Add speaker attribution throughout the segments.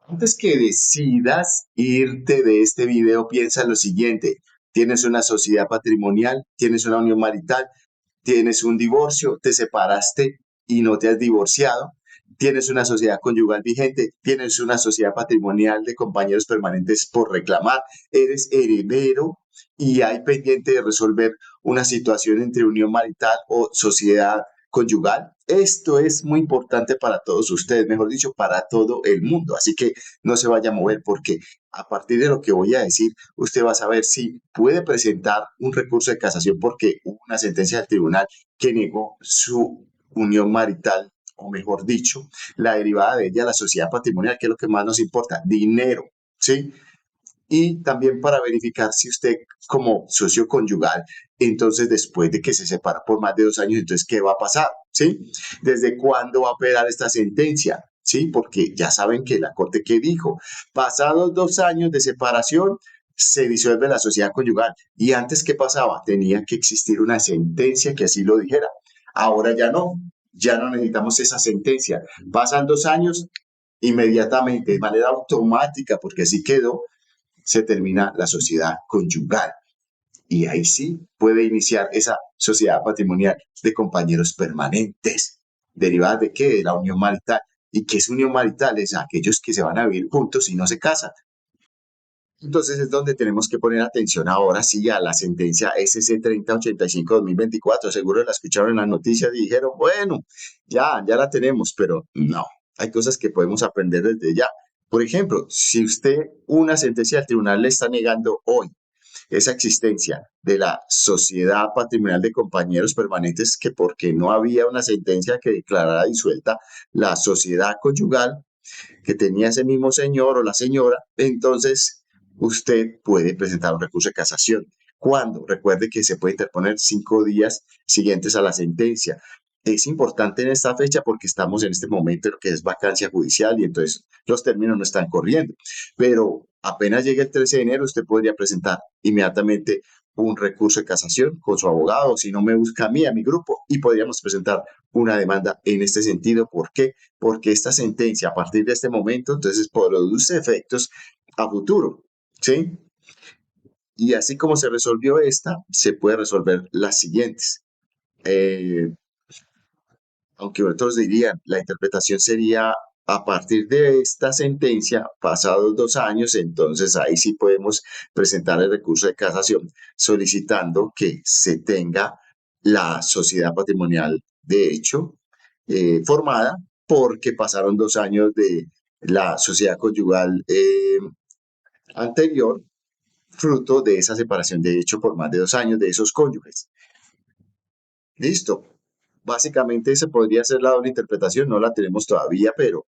Speaker 1: Antes que decidas irte de este video, piensa en lo siguiente. Tienes una sociedad patrimonial, tienes una unión marital, tienes un divorcio, te separaste y no te has divorciado, tienes una sociedad conyugal vigente, tienes una sociedad patrimonial de compañeros permanentes por reclamar, eres heredero y hay pendiente de resolver una situación entre unión marital o sociedad conyugal. Esto es muy importante para todos ustedes, mejor dicho, para todo el mundo. Así que no se vaya a mover porque a partir de lo que voy a decir, usted va a saber si puede presentar un recurso de casación porque hubo una sentencia del tribunal que negó su unión marital, o mejor dicho, la derivada de ella, la sociedad patrimonial, que es lo que más nos importa, dinero, ¿sí? Y también para verificar si usted como socio conyugal, entonces después de que se separa por más de 2 años, entonces ¿qué va a pasar? ¿Sí? ¿Desde cuándo va a operar esta sentencia? ¿Sí? Porque ya saben que la Corte que dijo, pasados 2 años de separación, se disuelve la sociedad conyugal. Y antes, ¿qué pasaba? Tenía que existir una sentencia que así lo dijera. Ahora ya no necesitamos esa sentencia. Pasan 2 años, inmediatamente, de manera automática, porque así quedó, se termina la sociedad conyugal y ahí sí puede iniciar esa sociedad patrimonial de compañeros permanentes. ¿Derivada de qué? De la unión marital. ¿Y qué es unión marital? Es aquellos que se van a vivir juntos y no se casan. Entonces es donde tenemos que poner atención ahora sí a la sentencia SC 3085-2024. Seguro la escucharon en las noticias y dijeron, bueno, ya la tenemos, pero no, hay cosas que podemos aprender desde ya. Por ejemplo, si usted una sentencia del tribunal le está negando hoy esa existencia de la sociedad patrimonial de compañeros permanentes, que porque no había una sentencia que declarara disuelta la sociedad conyugal que tenía ese mismo señor o la señora, entonces usted puede presentar un recurso de casación. ¿Cuándo? Recuerde que se puede interponer 5 días siguientes a la sentencia. Es importante en esta fecha porque estamos en este momento en lo que es vacancia judicial y entonces los términos no están corriendo. Pero apenas llegue el 13 de enero, usted podría presentar inmediatamente un recurso de casación con su abogado, si no me busca a mí, a mi grupo, y podríamos presentar una demanda en este sentido. ¿Por qué? Porque esta sentencia a partir de este momento, entonces produce efectos a futuro, ¿sí? Y así como se resolvió esta, se puede resolver las siguientes. Eh, Aunque otros dirían, la interpretación sería a partir de esta sentencia, pasados 2 años, entonces ahí sí podemos presentar el recurso de casación solicitando que se tenga la sociedad patrimonial de hecho formada porque pasaron 2 años de la sociedad conyugal anterior, fruto de esa separación de hecho por más de 2 años de esos cónyuges. Listo. Básicamente esa podría ser la doble interpretación, no la tenemos todavía, pero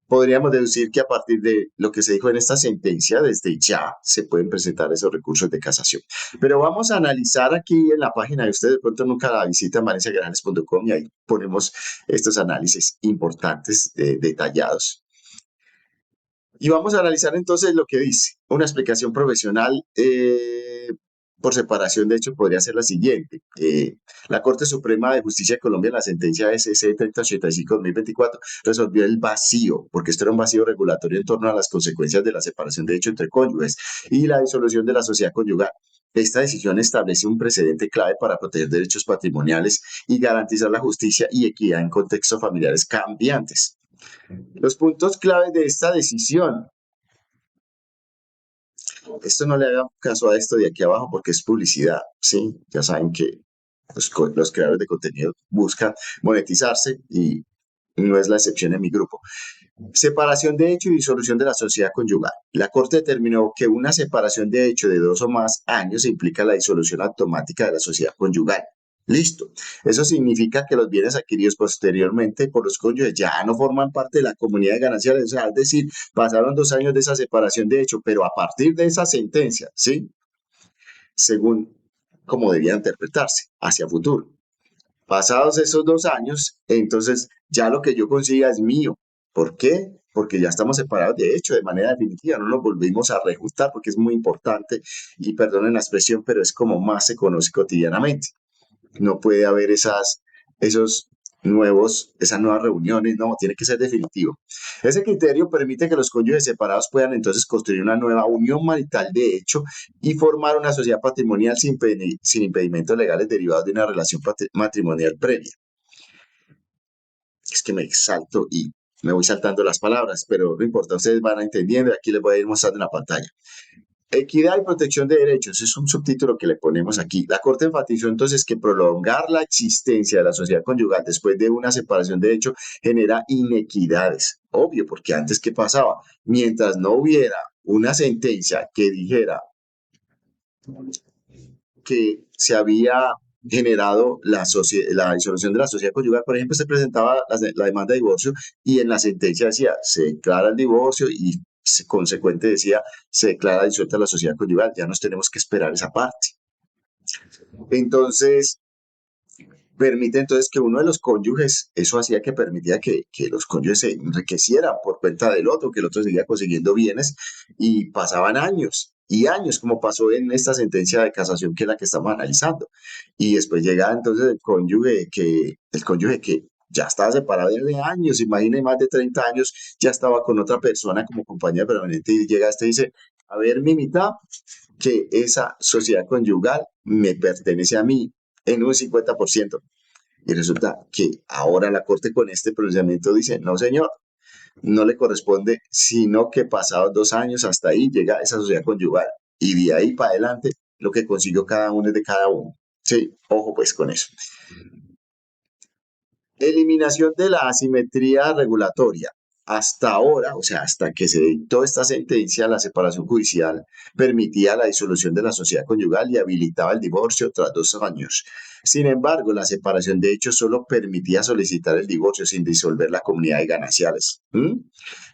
Speaker 1: podríamos deducir que a partir de lo que se dijo en esta sentencia, desde ya se pueden presentar esos recursos de casación. Pero vamos a analizar aquí en la página de ustedes, de pronto nunca la visitan, valenciagranados.com, y ahí ponemos estos análisis importantes, detallados. Y vamos a analizar entonces lo que dice. Una explicación profesional por separación, de hecho, podría ser la siguiente. La Corte Suprema de Justicia de Colombia, en la sentencia SC 3085-2024, resolvió el vacío, porque esto era un vacío regulatorio en torno a las consecuencias de la separación de hecho entre cónyuges y la disolución de la sociedad conyugal. Esta decisión establece un precedente clave para proteger derechos patrimoniales y garantizar la justicia y equidad en contextos familiares cambiantes. Los puntos claves de esta decisión. Esto no le haga caso a esto de aquí abajo porque es publicidad, ¿sí? Ya saben que los creadores de contenido buscan monetizarse y no es la excepción en mi grupo. Separación de hecho y disolución de la sociedad conyugal. La Corte determinó que una separación de hecho de 2 o más años implica la disolución automática de la sociedad conyugal. Listo. Eso significa que los bienes adquiridos posteriormente por los cónyuges ya no forman parte de la comunidad de gananciales. O sea, es decir, pasaron 2 años de esa separación de hecho, pero a partir de esa sentencia, ¿sí? Según cómo debía interpretarse hacia futuro. Pasados esos 2 años, entonces ya lo que yo consiga es mío. ¿Por qué? Porque ya estamos separados de hecho, de manera definitiva, no nos volvimos a reajustar porque es muy importante y perdonen la expresión, pero es como más se conoce cotidianamente. No puede haber esos esas nuevas reuniones, no, tiene que ser definitivo. Ese criterio permite que los cónyuges separados puedan entonces construir una nueva unión marital de hecho y formar una sociedad patrimonial sin impedimentos legales derivados de una relación matrimonial previa. Es que me salto y me voy saltando las palabras, pero no importa, ustedes van entendiendo y aquí les voy a ir mostrando en la pantalla. Equidad y protección de derechos es un subtítulo que le ponemos aquí. La Corte enfatizó entonces que prolongar la existencia de la sociedad conyugal después de una separación de hecho genera inequidades. Obvio, porque antes, ¿qué pasaba? Mientras no hubiera una sentencia que dijera que se había generado la disolución de la sociedad conyugal, por ejemplo, se presentaba la demanda de divorcio y en la sentencia decía, se declara el divorcio y consecuente decía, se declara disuelta la sociedad conyugal, ya nos tenemos que esperar esa parte. Entonces, permite entonces que uno de los cónyuges, eso hacía que permitía que los cónyuges se enriquecieran por cuenta del otro, que el otro seguía consiguiendo bienes y pasaban años y años, como pasó en esta sentencia de casación que es la que estamos analizando. Y después llega entonces el cónyuge que ya estaba separado de años, imagínense más de 30 años, ya estaba con otra persona como compañía permanente y llega este y dice, a ver, mi mitad, que esa sociedad conyugal me pertenece a mí en un 50%. Y resulta que ahora la Corte con este pronunciamiento dice, no señor, no le corresponde, sino que pasados 2 años hasta ahí llega esa sociedad conyugal. Y de ahí para adelante lo que consiguió cada uno es de cada uno. Sí, ojo pues con eso. Eliminación de la asimetría regulatoria. Hasta ahora, o sea, hasta que se dictó esta sentencia, la separación judicial permitía la disolución de la sociedad conyugal y habilitaba el divorcio tras 2 años. Sin embargo, la separación de hecho solo permitía solicitar el divorcio sin disolver la comunidad de gananciales.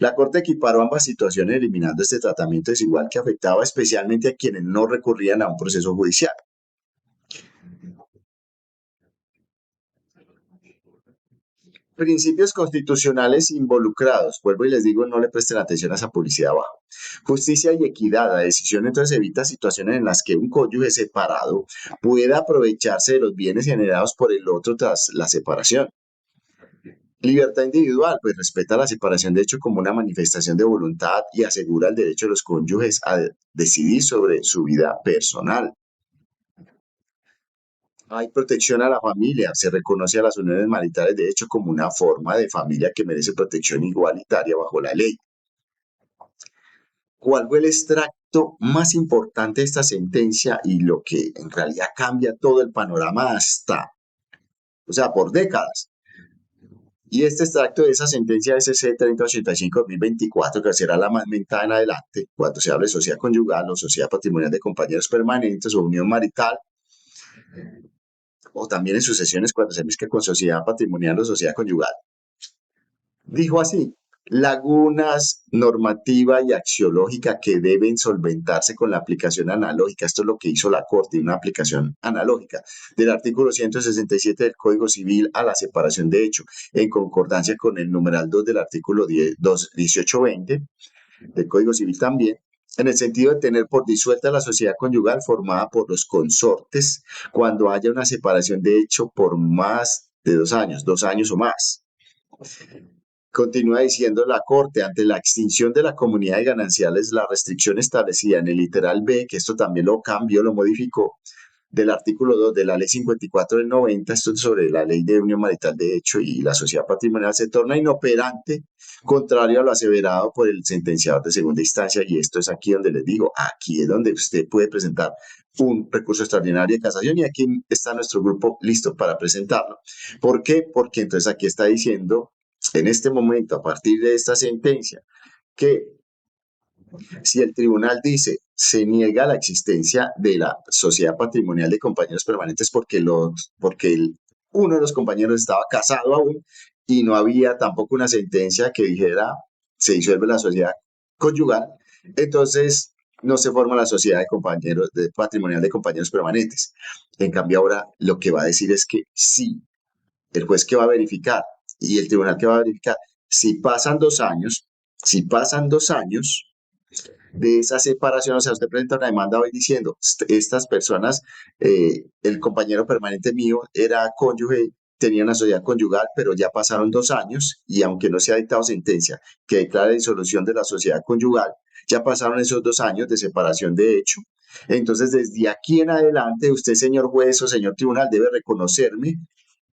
Speaker 1: La Corte equiparó ambas situaciones eliminando este tratamiento desigual que afectaba especialmente a quienes no recurrían a un proceso judicial. Principios constitucionales involucrados. Vuelvo y les digo, no le presten atención a esa publicidad abajo. Justicia y equidad. La decisión entonces evita situaciones en las que un cónyuge separado pueda aprovecharse de los bienes generados por el otro tras la separación. Libertad individual, pues respeta la separación de hecho como una manifestación de voluntad y asegura el derecho de los cónyuges a decidir sobre su vida personal. Hay protección a la familia, se reconoce a las uniones maritales de hecho como una forma de familia que merece protección igualitaria bajo la ley. ¿Cuál fue el extracto más importante de esta sentencia y lo que en realidad cambia todo el panorama o sea, por décadas? Y este extracto de esa sentencia SC 3085-2024, que será la más mentada en adelante, cuando se hable de sociedad conyugal o sociedad patrimonial de compañeros permanentes o unión marital, o también en sucesiones cuando se mezcla con sociedad patrimonial o sociedad conyugal. Dijo así, lagunas normativa y axiológica que deben solventarse con la aplicación analógica. Esto es lo que hizo la Corte, una aplicación analógica del artículo 167 del Código Civil a la separación de hecho, en concordancia con el numeral 2 del artículo 1820 del Código Civil también, en el sentido de tener por disuelta la sociedad conyugal formada por los consortes cuando haya una separación de hecho por más de 2 años o más. Continúa diciendo la Corte, ante la extinción de la comunidad de gananciales, la restricción establecida en el literal B, que esto también lo cambió, lo modificó, del artículo 2 de la ley 54 del 90, esto es sobre la ley de unión marital de hecho y la sociedad patrimonial, se torna inoperante, contrario a lo aseverado por el sentenciador de segunda instancia, y esto es aquí donde les digo, aquí es donde usted puede presentar un recurso extraordinario de casación y aquí está nuestro grupo listo para presentarlo. ¿Por qué? Porque entonces aquí está diciendo, en este momento, a partir de esta sentencia, que si el tribunal dice se niega la existencia de la sociedad patrimonial de compañeros permanentes porque uno de los compañeros estaba casado aún y no había tampoco una sentencia que dijera se disuelve la sociedad conyugal, entonces no se forma la sociedad patrimonial de compañeros permanentes. En cambio ahora lo que va a decir es que sí, el juez que va a verificar y el tribunal que va a verificar, si pasan 2 años de esa separación, o sea, usted presenta una demanda hoy diciendo, estas personas, el compañero permanente mío era cónyuge, tenía una sociedad conyugal, pero ya pasaron 2 años y aunque no se ha dictado sentencia que declare disolución de la sociedad conyugal, ya pasaron esos 2 años de separación de hecho. Entonces, desde aquí en adelante, usted, señor juez o señor tribunal, debe reconocerme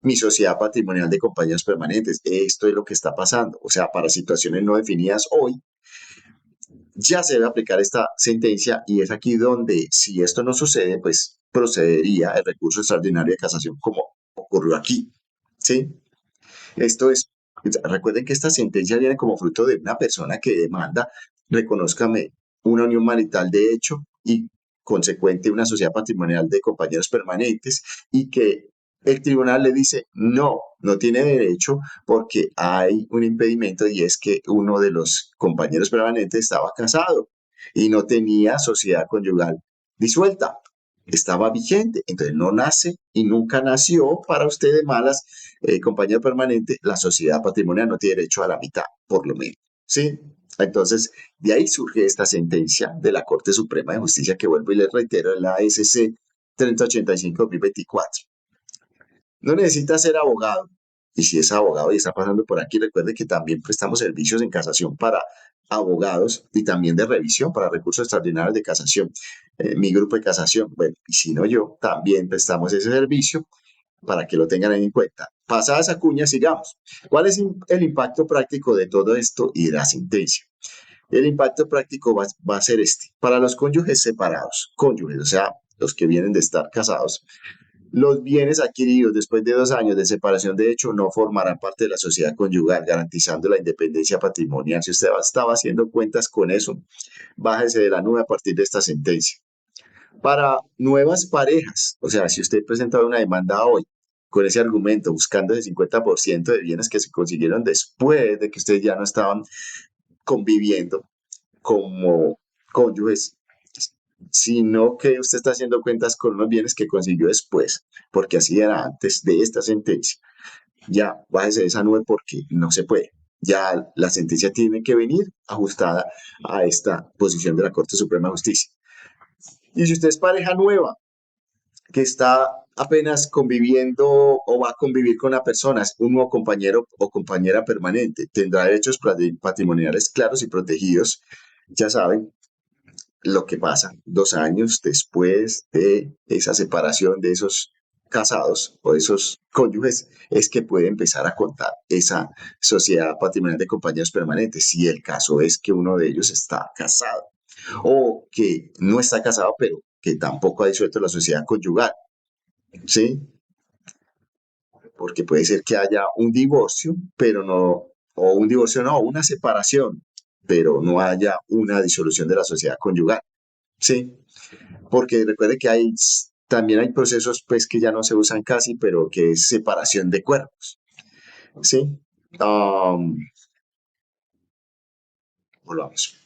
Speaker 1: mi sociedad patrimonial de compañeros permanentes. Esto es lo que está pasando. O sea, para situaciones no definidas hoy, ya se debe aplicar esta sentencia y es aquí donde, si esto no sucede, pues procedería el recurso extraordinario de casación como ocurrió aquí. ¿Sí? Esto es, recuerden que esta sentencia viene como fruto de una persona que demanda, reconózcame, una unión marital de hecho y consecuente una sociedad patrimonial de compañeros permanentes y que el tribunal le dice no, no tiene derecho porque hay un impedimento y es que uno de los compañeros permanentes estaba casado y no tenía sociedad conyugal disuelta, estaba vigente, entonces no nace y nunca nació para usted de malas, compañero permanente, la sociedad patrimonial no tiene derecho a la mitad, por lo menos, ¿sí? Entonces, de ahí surge esta sentencia de la Corte Suprema de Justicia que vuelvo y les reitero, la ASC 3085-2024. No necesita ser abogado. Y si es abogado y está pasando por aquí, recuerde que también prestamos servicios en casación para abogados y también de revisión para recursos extraordinarios de casación. Mi grupo de casación, bueno, y si no yo, también prestamos ese servicio para que lo tengan en cuenta. Pasada esa cuña, sigamos. ¿Cuál es el impacto práctico de todo esto y de la sentencia? El impacto práctico va a ser este. Para los cónyuges separados, cónyuges, o sea, los que vienen de estar casados, los bienes adquiridos después de 2 años de separación de hecho no formarán parte de la sociedad conyugal, garantizando la independencia patrimonial. Si usted estaba haciendo cuentas con eso, bájese de la nube a partir de esta sentencia. Para nuevas parejas, o sea, si usted presenta una demanda hoy con ese argumento, buscando ese 50% de bienes que se consiguieron después de que ustedes ya no estaban conviviendo como cónyuges, sino que usted está haciendo cuentas con unos bienes que consiguió después, porque así era antes de esta sentencia. Ya bájese de esa nube porque no se puede. Ya la sentencia tiene que venir ajustada a esta posición de la Corte Suprema de Justicia. Y si usted es pareja nueva, que está apenas conviviendo o va a convivir con una persona, es un nuevo compañero o compañera permanente, tendrá derechos patrimoniales claros y protegidos. Ya saben, lo que pasa 2 años después de esa separación de esos casados o esos cónyuges es que puede empezar a contar esa sociedad patrimonial de compañeros permanentes, si el caso es que uno de ellos está casado o que no está casado pero que tampoco ha disuelto la sociedad conyugal, ¿sí? Porque puede ser que haya un divorcio, pero no, o un divorcio no, una separación, pero no haya una disolución de la sociedad conyugal, ¿sí? Porque recuerde que también hay procesos pues que ya no se usan casi, pero que es separación de cuerpos, ¿sí? Um, Volvamos.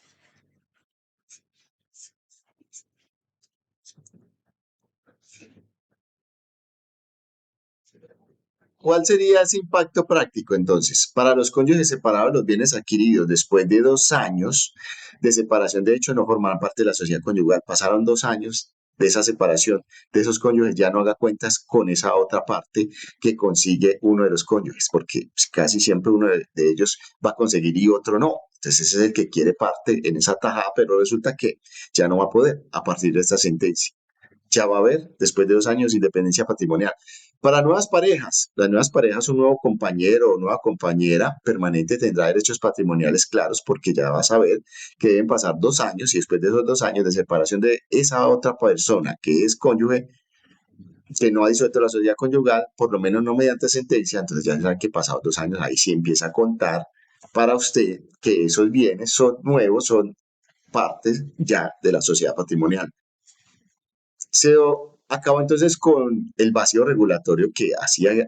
Speaker 1: ¿Cuál sería ese impacto práctico entonces? Para los cónyuges separados, los bienes adquiridos después de 2 años de separación, de hecho, no formarán parte de la sociedad conyugal. Pasaron 2 años de esa separación de esos cónyuges, ya no haga cuentas con esa otra parte que consigue uno de los cónyuges, porque pues, casi siempre uno de ellos va a conseguir y otro no. Entonces ese es el que quiere parte en esa tajada, pero resulta que ya no va a poder a partir de esta sentencia. Ya va a haber, después de 2 años, independencia patrimonial. Para nuevas parejas, las nuevas parejas, un nuevo compañero o nueva compañera permanente tendrá derechos patrimoniales claros porque ya va a saber que deben pasar 2 años y después de esos 2 años de separación de esa otra persona que es cónyuge, que no ha disuelto la sociedad conyugal, por lo menos no mediante sentencia, entonces ya saben que pasados 2 años ahí sí empieza a contar para usted que esos bienes son nuevos, son partes ya de la sociedad patrimonial. Se acabó entonces con el vacío regulatorio que hacía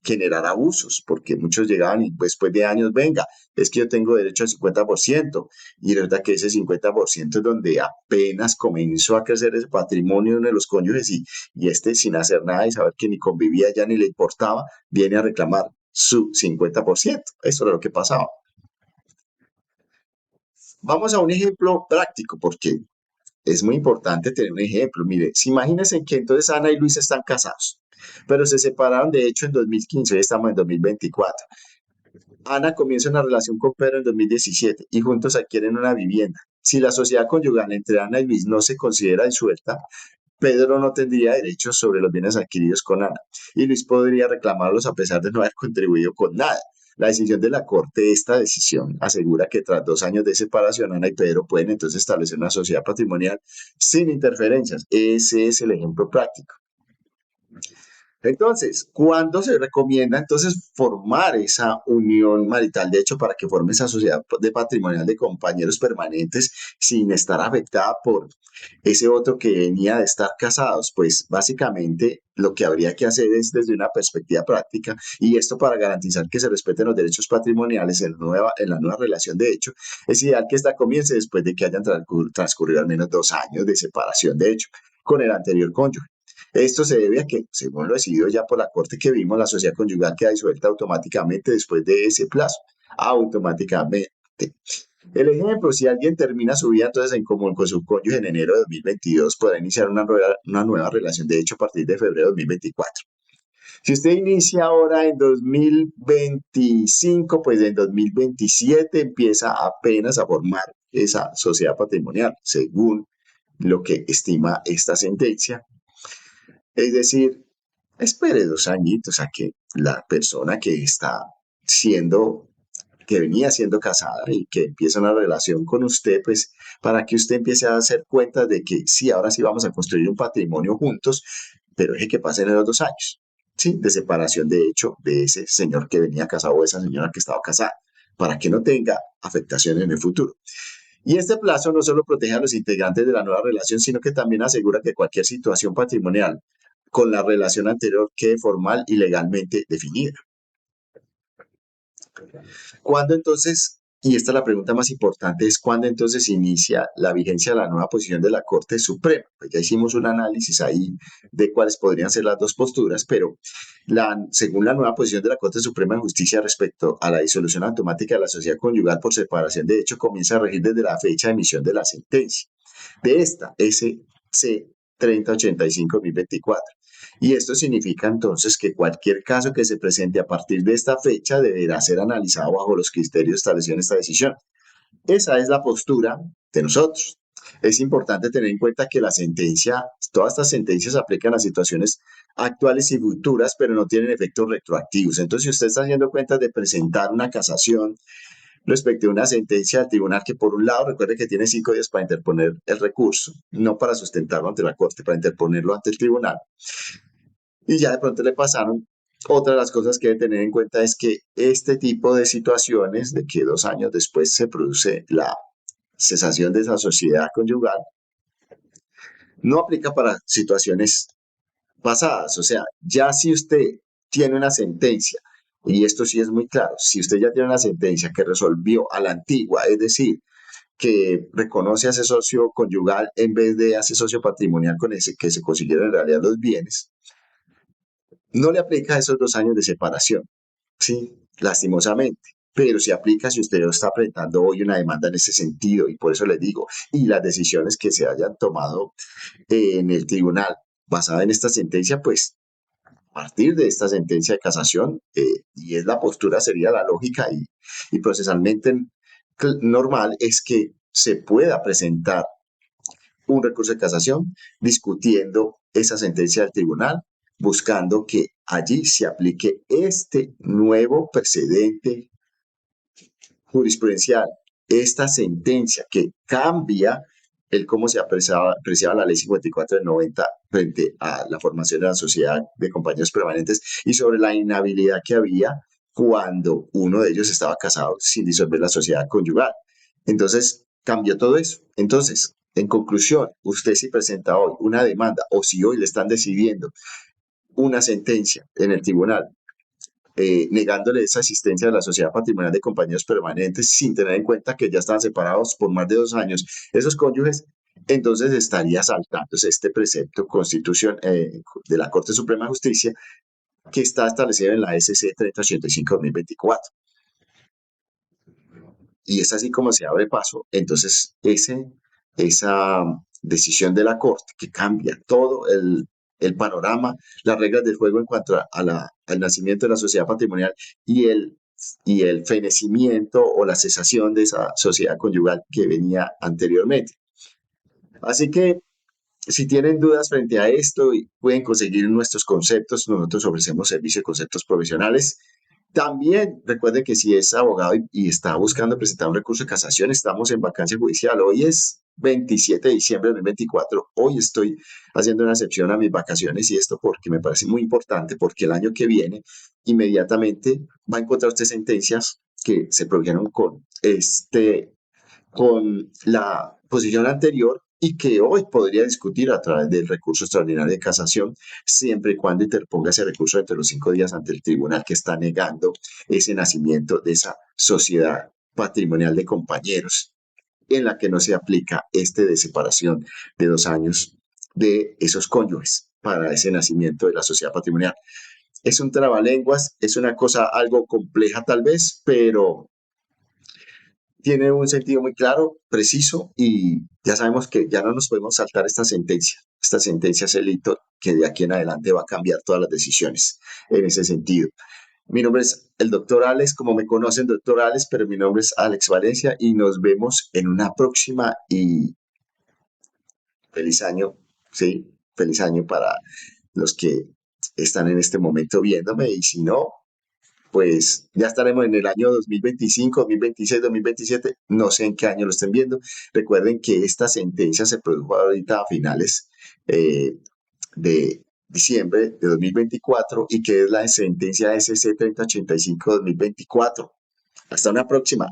Speaker 1: generar abusos, porque muchos llegaban y después de años, venga, es que yo tengo derecho al 50%, y la verdad que ese 50% es donde apenas comenzó a crecer ese patrimonio de los cónyuges y este sin hacer nada y saber que ni convivía ya ni le importaba, viene a reclamar su 50%. Eso era lo que pasaba. Vamos a un ejemplo práctico, porque es muy importante tener un ejemplo. Mire, si imagínense que entonces Ana y Luis están casados. pero se separaron de hecho en 2015, hoy estamos en 2024. Ana comienza una relación con Pedro en 2017 y juntos adquieren una vivienda. Si la sociedad conyugal entre Ana y Luis no se considera disuelta, Pedro no tendría derechos sobre los bienes adquiridos con Ana y Luis podría reclamarlos a pesar de no haber contribuido con nada. La decisión de la Corte, esta decisión, asegura que tras 2 años de separación, Ana y Pedro pueden entonces establecer una sociedad patrimonial sin interferencias. Ese es el ejemplo práctico. Entonces, ¿cuándo se recomienda entonces formar esa unión marital? De hecho, para que forme esa sociedad de patrimonial de compañeros permanentes sin estar afectada por ese otro que venía de estar casados, pues básicamente lo que habría que hacer es desde una perspectiva práctica y esto para garantizar que se respeten los derechos patrimoniales en la nueva relación de hecho, es ideal que esta comience después de que hayan transcurrido al menos 2 años de separación de hecho con el anterior cónyuge. Esto se debe a que, según lo decidido ya por la Corte que vimos, la sociedad conyugal queda disuelta automáticamente después de ese plazo. Automáticamente. El ejemplo, si alguien termina su vida entonces en común con su cónyuge en enero de 2022, podrá iniciar una nueva relación de hecho a partir de febrero de 2024. Si usted inicia ahora en 2025, pues en 2027 empieza apenas a formar esa sociedad patrimonial, según lo que estima esta sentencia. Es decir, espere 2 añitos a que la persona que está siendo, que venía siendo casada y que empieza una relación con usted, pues para que usted empiece a hacer cuenta de que sí, ahora sí vamos a construir un patrimonio juntos, pero deje que pasen los 2 años, ¿sí? De separación de hecho de ese señor que venía casado o esa señora que estaba casada, para que no tenga afectaciones en el futuro. Y este plazo no solo protege a los integrantes de la nueva relación, sino que también asegura que cualquier situación patrimonial con la relación anterior quede formal y legalmente definida. ¿Cuándo entonces, y esta es la pregunta más importante, es cuándo entonces inicia la vigencia de la nueva posición de la Corte Suprema? Pues ya hicimos un análisis ahí de cuáles podrían ser las dos posturas, pero según la nueva posición de la Corte Suprema de Justicia respecto a la disolución automática de la sociedad conyugal por separación de hecho, comienza a regir desde la fecha de emisión de la sentencia de esta SC 3085-2024. Y esto significa entonces que cualquier caso que se presente a partir de esta fecha deberá ser analizado bajo los criterios establecidos en esta decisión. Esa es la postura de nosotros. Es importante tener en cuenta que la sentencia, todas estas sentencias aplican a situaciones actuales y futuras, pero no tienen efectos retroactivos. Entonces, si usted está haciendo cuenta de presentar una casación respecto a una sentencia del tribunal que, por un lado, recuerde que tiene 5 días para interponer el recurso, no para sustentarlo ante la Corte, para interponerlo ante el tribunal, y ya de pronto le pasaron. Otra de las cosas que debe tener en cuenta es que este tipo de situaciones, de que 2 años después se produce la cesación de esa sociedad conyugal, no aplica para situaciones pasadas. O sea, ya si usted tiene una sentencia, y esto sí es muy claro, si usted ya tiene una sentencia que resolvió a la antigua, es decir, que reconoce a ese socio conyugal en vez de a ese socio patrimonial con ese que se consiguieron en realidad los bienes, no le aplica esos 2 años de separación, ¿sí? Lastimosamente. Pero se aplica si usted está presentando hoy una demanda en ese sentido, y por eso le digo, y las decisiones que se hayan tomado en el tribunal basada en esta sentencia, pues a partir de esta sentencia de casación, y es la postura, sería la lógica y procesalmente normal, es que se pueda presentar un recurso de casación discutiendo esa sentencia del tribunal, buscando que allí se aplique este nuevo precedente jurisprudencial, esta sentencia que cambia el cómo se apreciaba la ley 54 del 90 frente a la formación de la sociedad de compañeros permanentes y sobre la inhabilidad que había cuando uno de ellos estaba casado sin disolver la sociedad conyugal. Entonces, cambió todo eso. Entonces, en conclusión, usted si presenta hoy una demanda o si hoy le están decidiendo una sentencia en el tribunal negándole esa existencia de la sociedad patrimonial de compañeros permanentes sin tener en cuenta que ya estaban separados por más de 2 años esos cónyuges, entonces estaría saltándose este precepto de la Corte Suprema de Justicia que está establecido en la SC 3085-2024. Y es así como se abre paso. Entonces, esa decisión de la Corte que cambia todo el panorama, las reglas del juego en cuanto al nacimiento de la sociedad patrimonial y el fenecimiento o la cesación de esa sociedad conyugal que venía anteriormente. Así que si tienen dudas frente a esto, pueden conseguir nuestros conceptos. Nosotros ofrecemos servicios de conceptos profesionales. También recuerde que si es abogado y está buscando presentar un recurso de casación, estamos en vacancia judicial. Hoy es 27 de diciembre de 2024. Hoy estoy haciendo una excepción a mis vacaciones y esto porque me parece muy importante, porque el año que viene inmediatamente va a encontrar usted sentencias que se produjeron con la posición anterior y que hoy podría discutir a través del recurso extraordinario de casación, siempre y cuando interponga ese recurso entre los 5 días ante el tribunal que está negando ese nacimiento de esa sociedad patrimonial de compañeros, en la que no se aplica de separación de 2 años de esos cónyuges para ese nacimiento de la sociedad patrimonial. Es un trabalenguas, es una cosa algo compleja tal vez, pero tiene un sentido muy claro, preciso, y ya sabemos que ya no nos podemos saltar esta sentencia. Esta sentencia es el hito que de aquí en adelante va a cambiar todas las decisiones en ese sentido. Mi nombre es el doctor Alex, como me conocen, doctor Alex, pero mi nombre es Alex Valencia y nos vemos en una próxima y feliz año, sí, feliz año para los que están en este momento viéndome y si no, pues ya estaremos en el año 2025, 2026, 2027, no sé en qué año lo estén viendo. Recuerden que esta sentencia se produjo ahorita a finales eh, de diciembre de 2024 y que es la sentencia SC 3085-2024. Hasta una próxima.